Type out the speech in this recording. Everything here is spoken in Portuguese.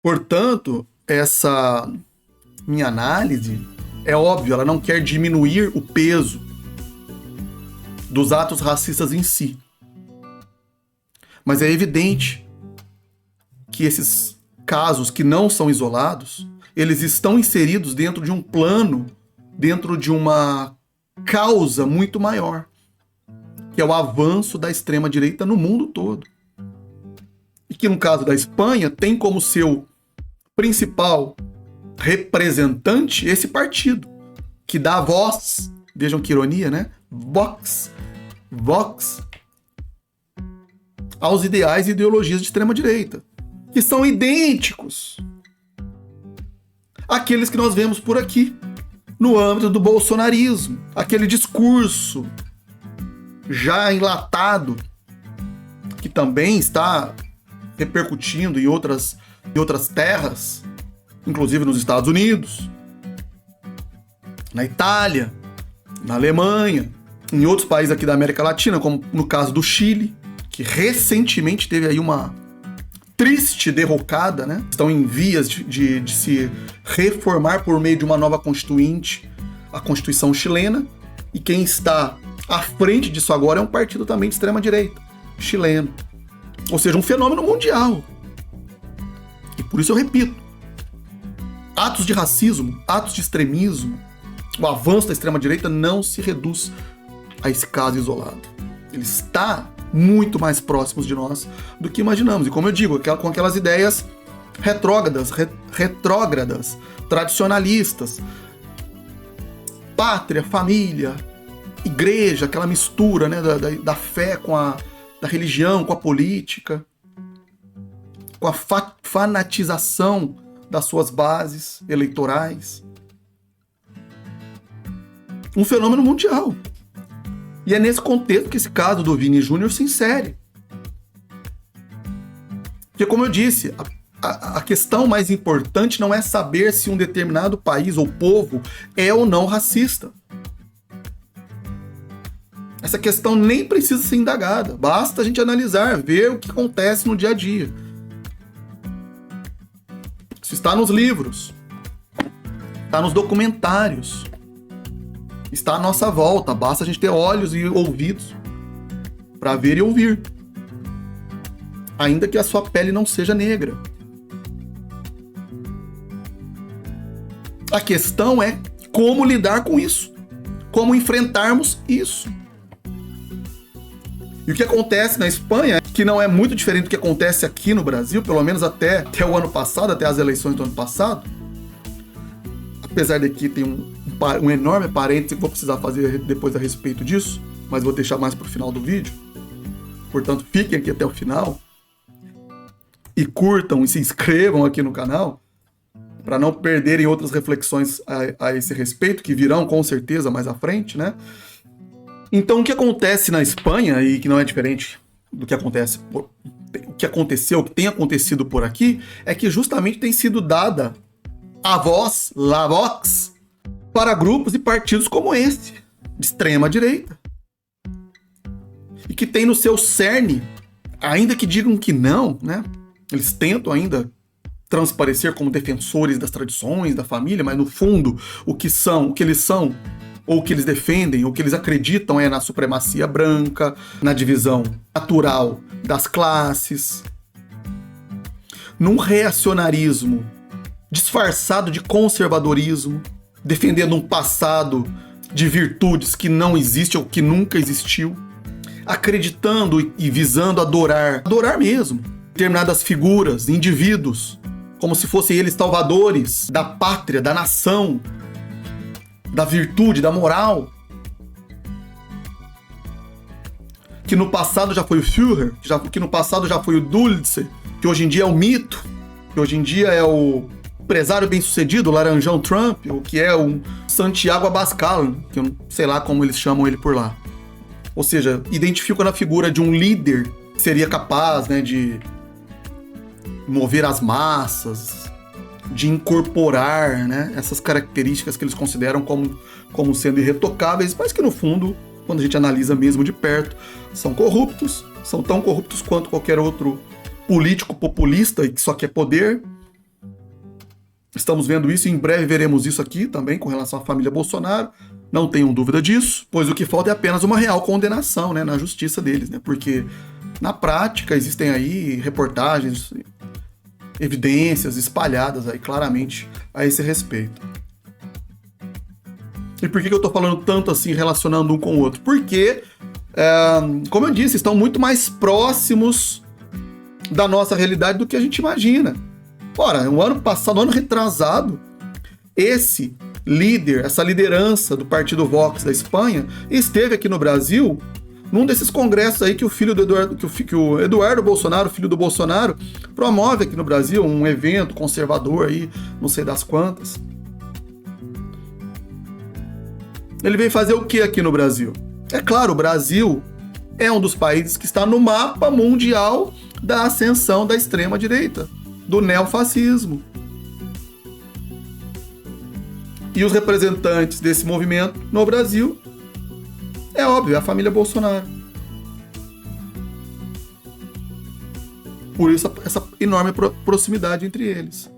Portanto, essa minha análise, é óbvio, ela não quer diminuir o peso dos atos racistas em si. Mas é evidente que esses casos que não são isolados, eles estão inseridos dentro de um plano, dentro de uma causa muito maior, que é o avanço da extrema-direita no mundo todo. E que no caso da Espanha tem como seu principal representante esse partido, que dá voz, vejam que ironia, né? Vox, aos ideais e ideologias de extrema-direita, que são idênticos àqueles que nós vemos por aqui, no âmbito do bolsonarismo, aquele discurso já enlatado, que também está repercutindo em outras terras, inclusive nos Estados Unidos, na Itália, na Alemanha, em outros países aqui da América Latina, como no caso do Chile, que recentemente teve aí uma triste derrocada, né? Estão em vias de se reformar por meio de uma nova constituinte, a Constituição chilena, e quem está à frente disso agora é um partido também de extrema-direita, chileno. Ou seja, um fenômeno mundial. E por isso eu repito, atos de racismo, atos de extremismo, o avanço da extrema-direita não se reduz a esse caso isolado. Ele está muito mais próximo de nós do que imaginamos. E como eu digo, com aquelas ideias retrógradas, tradicionalistas, pátria, família, igreja, aquela mistura, né, da fé com da religião, com a política, com a fanatização das suas bases eleitorais. Um fenômeno mundial. E é nesse contexto que esse caso do Vini Júnior se insere. Porque, como eu disse, a questão mais importante não é saber se um determinado país ou povo é ou não racista. Essa questão nem precisa ser indagada. Basta a gente analisar, ver o que acontece no dia a dia. Isso está nos livros, está nos documentários, está à nossa volta. Basta a gente ter olhos e ouvidos para ver e ouvir. Ainda que a sua pele não seja negra. A questão é como lidar com isso. Como enfrentarmos isso. E o que acontece na Espanha, que não é muito diferente do que acontece aqui no Brasil, pelo menos até o ano passado, até as eleições do ano passado, apesar de que tem um enorme parêntese que vou precisar fazer depois a respeito disso, mas vou deixar mais para o final do vídeo. Portanto, fiquem aqui até o final e curtam e se inscrevam aqui no canal para não perderem outras reflexões a esse respeito, que virão com certeza mais à frente, né? Então, o que acontece na Espanha, e que não é diferente do que acontece, o que aconteceu, o que tem acontecido por aqui, é que justamente tem sido dada a voz, la vox, para grupos e partidos como esse, de extrema direita. E que tem no seu cerne, ainda que digam que não, né? Eles tentam ainda transparecer como defensores das tradições, da família, mas no fundo, o que eles são, ou o que eles defendem, ou o que eles acreditam é na supremacia branca, na divisão natural das classes, num reacionarismo disfarçado de conservadorismo, defendendo um passado de virtudes que não existe ou que nunca existiu, acreditando e visando adorar mesmo, determinadas figuras, indivíduos, como se fossem eles salvadores da pátria, da nação, da virtude, da moral. Que no passado já foi o Führer, que no passado já foi o Dulce, que hoje em dia é o mito, que hoje em dia é o empresário bem-sucedido, o Laranjão Trump, ou que é o Santiago Abascal, que eu não sei lá como eles chamam ele por lá. Ou seja, identifico na figura de um líder que seria capaz, né, de mover as massas, de incorporar, né, essas características que eles consideram como sendo irretocáveis, mas que no fundo, quando a gente analisa mesmo de perto, são tão corruptos quanto qualquer outro político populista e que só quer poder, Estamos vendo isso e em breve veremos isso aqui também com relação à família Bolsonaro. Não tenham dúvida disso, pois o que falta é apenas uma real condenação, né, na justiça deles, né? Porque na prática existem aí reportagens, evidências espalhadas aí claramente a esse respeito. E por que eu tô falando tanto assim, relacionando um com o outro? Porque, como eu disse, estão muito mais próximos da nossa realidade do que a gente imagina. Ora, o ano passado, no ano retrasado, esse líder, essa liderança do partido Vox da Espanha, esteve aqui no Brasil, num desses congressos aí que o filho do Eduardo, que o Eduardo Bolsonaro, filho do Bolsonaro, promove aqui no Brasil, um evento conservador aí, não sei das quantas. Ele veio fazer o que aqui no Brasil? É claro, o Brasil é um dos países que está no mapa mundial da ascensão da extrema-direita, do neofascismo. E os representantes desse movimento no Brasil, é óbvio, é a família Bolsonaro. Por isso essa enorme proximidade entre eles.